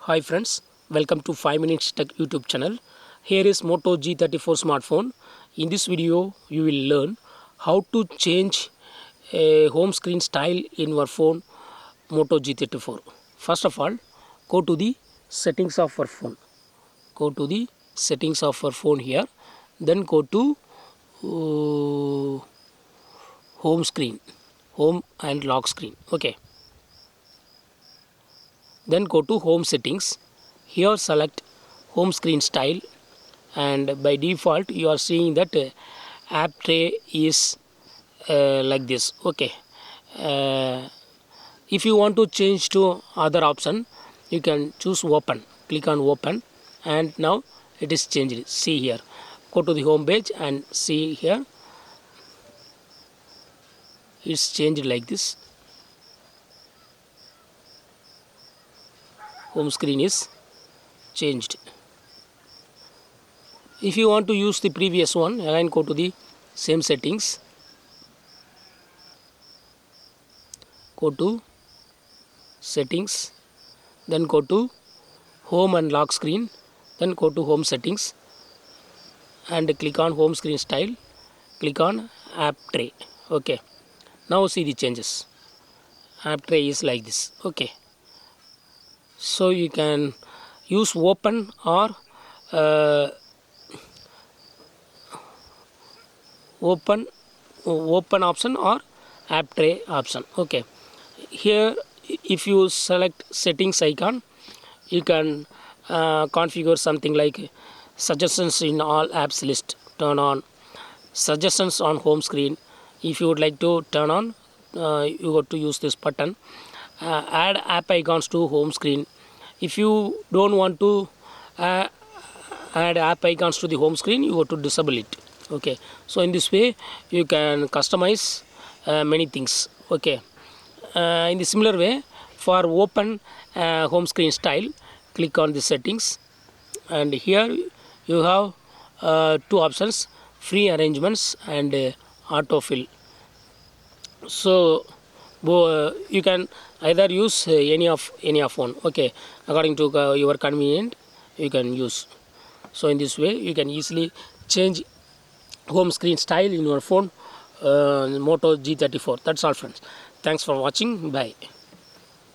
Hi friends, welcome to 5 Minutes Tech YouTube channel. Here is Moto G34 smartphone. In this video, you will learn how to change a home screen style in your phone Moto G34. First of all, go to the settings of your phone. Go to the settings of your phone here. Then go to home screen, home and lock screen. Okay. Then go to home settings. Here select home screen style, and by default you are seeing that app tray is like this. Okay. If you want to change to other option, you can choose open. Click on open, and now it is changed. See here. Go to the home page and see here. It's changed like this. Home screen is changed. If you want to use the previous one, again go to the same settings, go to settings, then go to home and lock screen, then go to home settings and click on home screen style, click on app tray. Okay, now see the changes. App tray is like this. Okay, so you can use open or open option or app tray option. Okay, here if you select settings icon, you can configure something like suggestions in all apps list, turn on suggestions on home screen. If you would like to turn on, you got to use this button. Add app icons to home screen. If you don't want to add app icons to the home screen, you have to disable it. Okay, so in this way you can customize many things. Okay, in the similar way, for open home screen style, click on the settings, and here you have two options: free arrangements and autofill. So you can either use any of one. Okay, according to your convenient you can use. So in this way you can easily change home screen style in your phone Moto G34. That's all friends. Thanks for watching. Bye.